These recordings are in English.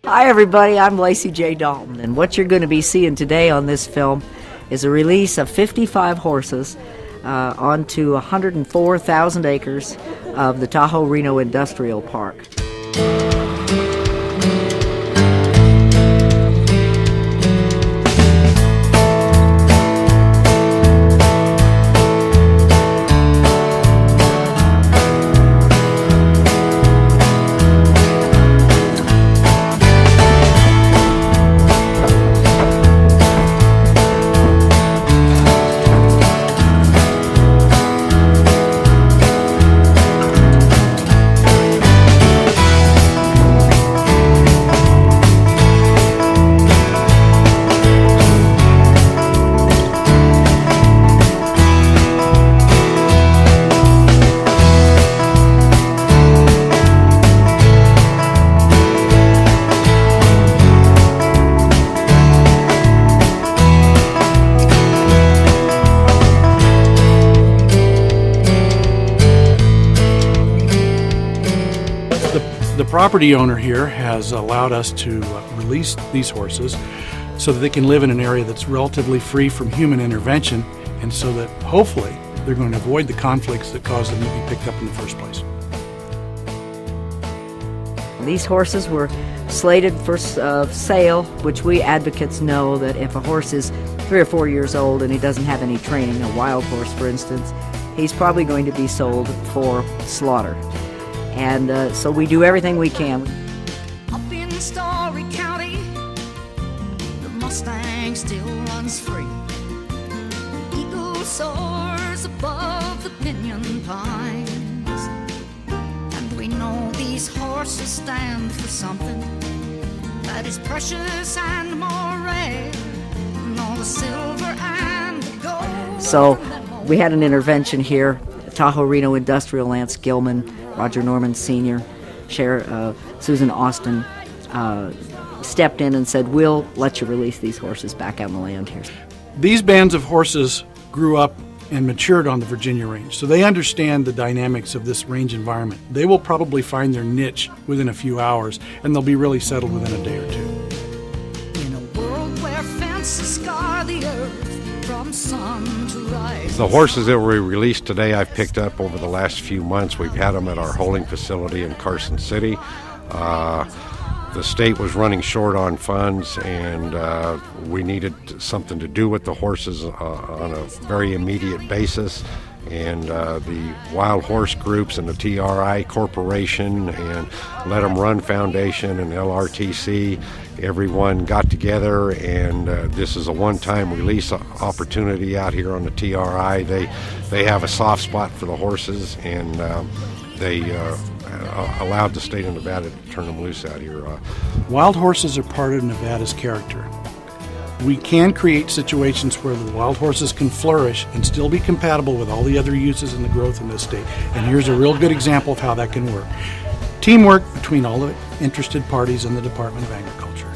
Hi everybody, I'm Lacy J. Dalton, and what you're going to be seeing today on this film is a release of 55 horses onto 104,000 acres of the Tahoe Reno Industrial Park. The property owner here has allowed us to release these horses so that they can live in an area that's relatively free from human intervention, and so that hopefully they're going to avoid the conflicts that caused them to be picked up in the first place. These horses were slated for sale, which we advocates know that if a horse is 3 or 4 years old and he doesn't have any training, a wild horse for instance, he's probably going to be sold for slaughter. And so we do everything we can. Up in Story County, the Mustang still runs free. Eagle soars above the pinyon pines, and we know these horses stand for something that is precious and more rare than all the silver and the gold. So we had an intervention here. Tahoe Reno Industrial, Lance Gilman, Roger Norman Sr., Sheriff Susan Austin stepped in and said, we'll let you release these horses back out on the land here. These bands of horses grew up and matured on the Virginia range, so they understand the dynamics of this range environment. They will probably find their niche within a few hours, and they'll be really settled within a day or two. In a world where fences scar the earth from sun to rise. The horses that were released today I've picked up over the last few months. We've had them at our holding facility in Carson City. The state was running short on funds, and we needed something to do with the horses on a very immediate basis. And the Wild Horse Groups and the TRI Corporation and Let 'em Run Foundation and LRTC, everyone got together, and this is a one-time release opportunity out here on the TRI. They have a soft spot for the horses, and they allowed the state of Nevada to turn them loose out here. Wild horses are part of Nevada's character. We can create situations where the wild horses can flourish and still be compatible with all the other uses and the growth in this state. And here's a real good example of how that can work. Teamwork between all the interested parties in the Department of Agriculture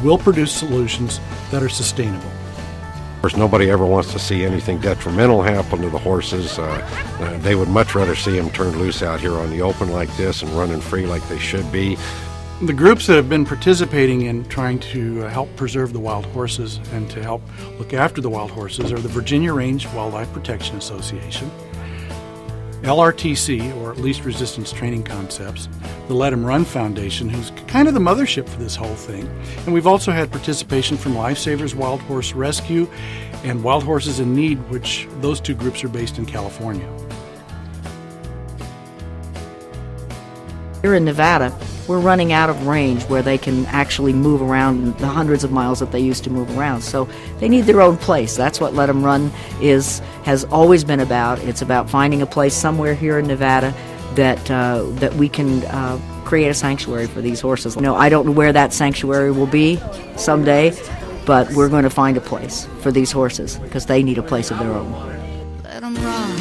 will produce solutions that are sustainable. Of course, nobody ever wants to see anything detrimental happen to the horses. They would much rather see them turned loose out here on the open like this and running free like they should be. The groups that have been participating in trying to help preserve the wild horses and to help look after the wild horses are the Virginia Range Wildlife Protection Association, LRTC, or Least Resistance Training Concepts, the Let 'em Run Foundation, who's kind of the mothership for this whole thing, and we've also had participation from Lifesavers Wild Horse Rescue and Wild Horses in Need, which those two groups are based in California. Here in Nevada, we're running out of range where they can actually move around the hundreds of miles that they used to move around. So they need their own place. That's what Let 'em Run has always been about. It's about finding a place somewhere here in Nevada that we can create a sanctuary for these horses. You know, I don't know where that sanctuary will be someday, but we're going to find a place for these horses because they need a place of their own. Let 'em run.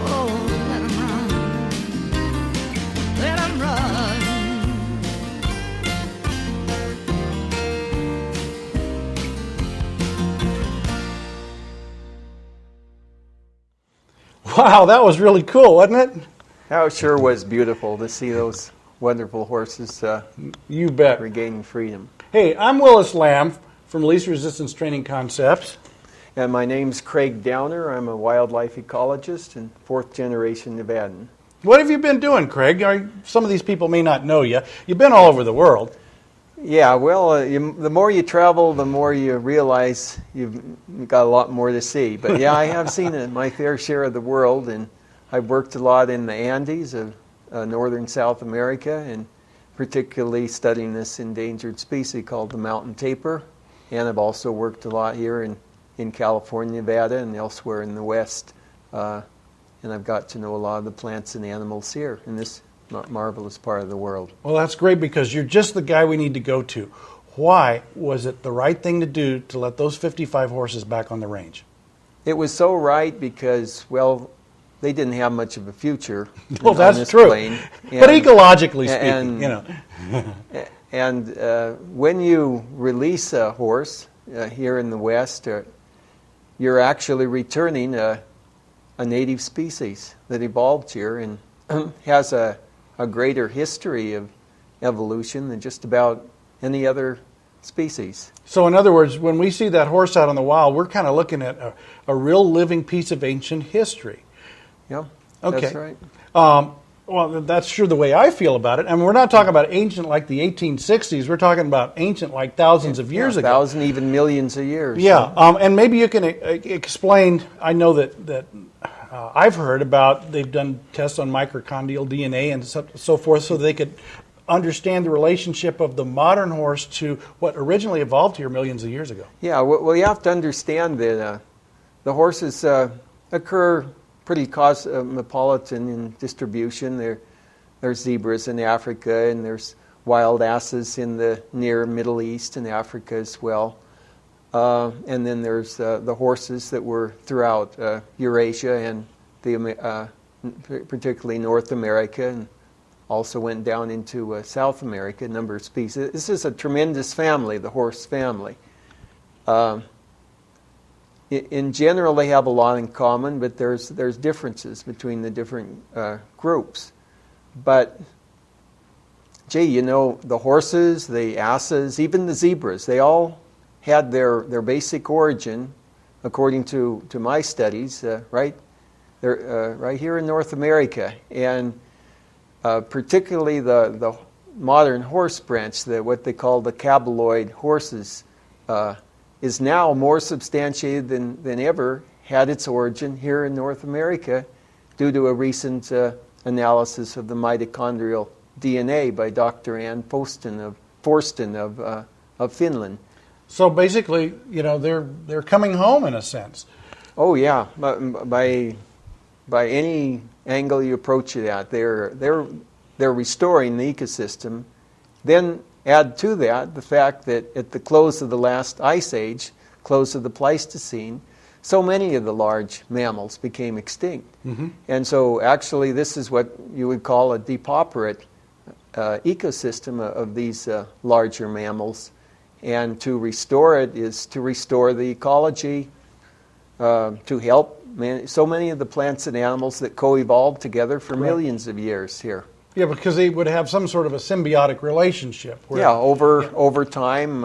Oh, Wow, that was really cool, wasn't it? That sure was beautiful to see those wonderful horses You bet. regaining freedom. Hey, I'm Willis Lamb from Least Resistance Training Concepts. And my name's Craig Downer. I'm a wildlife ecologist and fourth-generation Nevadan. What have you been doing, Craig? Some of these people may not know you. You've been all over the world. Yeah, well, the more you travel, the more you realize you've got a lot more to see. But yeah, I have seen my fair share of the world, and I've worked a lot in the Andes of northern South America, and particularly studying this endangered species called the mountain tapir. And I've also worked a lot here in California, Nevada, and elsewhere in the West. And I've got to know a lot of the plants and animals here in this marvelous part of the world. Well, that's great because you're just the guy we need to go to. Why was it the right thing to do to let those 55 horses back on the range? It was so right because, well, they didn't have much of a future Well, on that's this true. plane. But ecologically speaking, you know. And when you release a horse here in the West, you're actually returning a native species that evolved here and has a greater history of evolution than just about any other species. So in other words, when we see that horse out in the wild, we're kind of looking at a real living piece of ancient history. Yeah, Okay. that's right. Well, that's sure the way I feel about it. I mean, we're not talking about ancient like the 1860s. We're talking about ancient like thousands of years ago. Thousands, even millions of years. Yeah, and maybe you can explain. I know that I've heard about they've done tests on mitochondrial DNA and so forth, so they could understand the relationship of the modern horse to what originally evolved here millions of years ago. Yeah, well, you have to understand that the horses occur pretty cosmopolitan in distribution. There's zebras in Africa, and there's wild asses in the near Middle East and Africa as well. And then there's the horses that were throughout Eurasia and particularly North America, and also went down into South America, a number of species. This is a tremendous family, the horse family. In general, they have a lot in common, but there's differences between the different groups. But, gee, you know, the horses, the asses, even the zebras, they all had their basic origin, according to my studies, right here in North America. And particularly the modern horse branch, what they call the cabeloid horses, is now more substantiated than ever, had its origin here in North America due to a recent analysis of the mitochondrial DNA by Dr. Ann Forsten of Finland. So basically, you know, they're coming home in a sense. Oh yeah, by any angle you approach it at, they're restoring the ecosystem. Then add to that the fact that at the close of the last ice age, close of the Pleistocene, so many of the large mammals became extinct. Mm-hmm. And so actually this is what you would call a depauperate ecosystem of these larger mammals. And to restore it is to restore the ecology, to help so many of the plants and animals that co-evolved together for millions of years here. Yeah, because they would have some sort of a symbiotic relationship. Over time,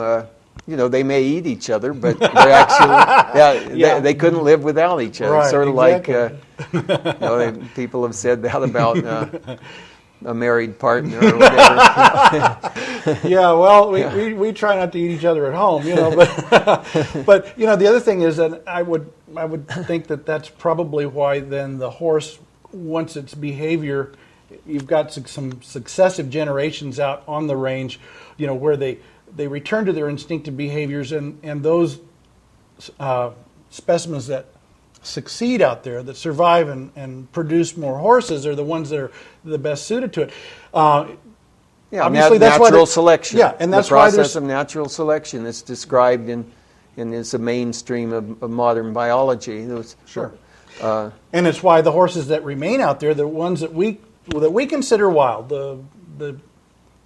you know, they may eat each other, but they're actually, they couldn't live without each other. Right, sort of exactly. like, you know, people have said that about a married partner or whatever. Yeah, well, we try not to eat each other at home, you know, but you know, the other thing is that I would think that that's probably why then the horse, once its behavior, you've got some successive generations out on the range, you know, where they return to their instinctive behaviors, and those specimens that succeed out there, that survive and produce more horses, are the ones that are the best suited to it. Yeah, obviously that's natural selection. Yeah, and that's the why process of natural selection is described in is a mainstream of modern biology. Sure. And it's why the horses that remain out there, the ones that we consider wild,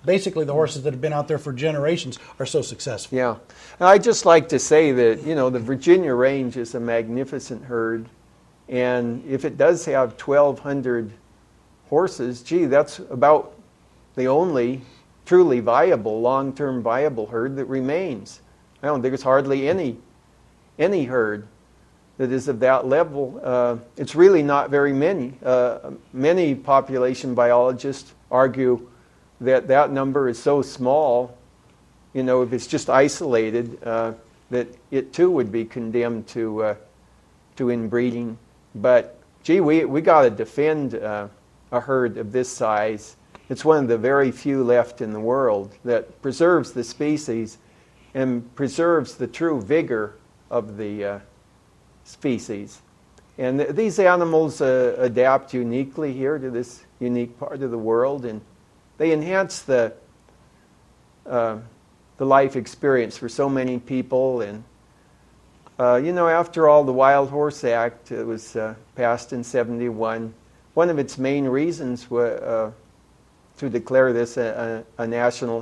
basically the horses that have been out there for generations, are so successful. Yeah. And I'd just like to say that, you know, the Virginia range is a magnificent herd. And if it does have 1,200 horses, gee, that's about the only truly viable, long-term viable herd that remains. I don't think there's hardly any herd that is of that level. It's really not very many. Many population biologists argue that that number is so small, you know, if it's just isolated, that it too would be condemned to inbreeding. But gee, we got to defend a herd of this size. It's one of the very few left in the world that preserves the species and preserves the true vigor of the species. And these animals adapt uniquely here to this unique part of the world, and they enhance the life experience for so many people. And you know, after all, the Wild Horse Act was passed in '71. One of its main reasons was to declare this a national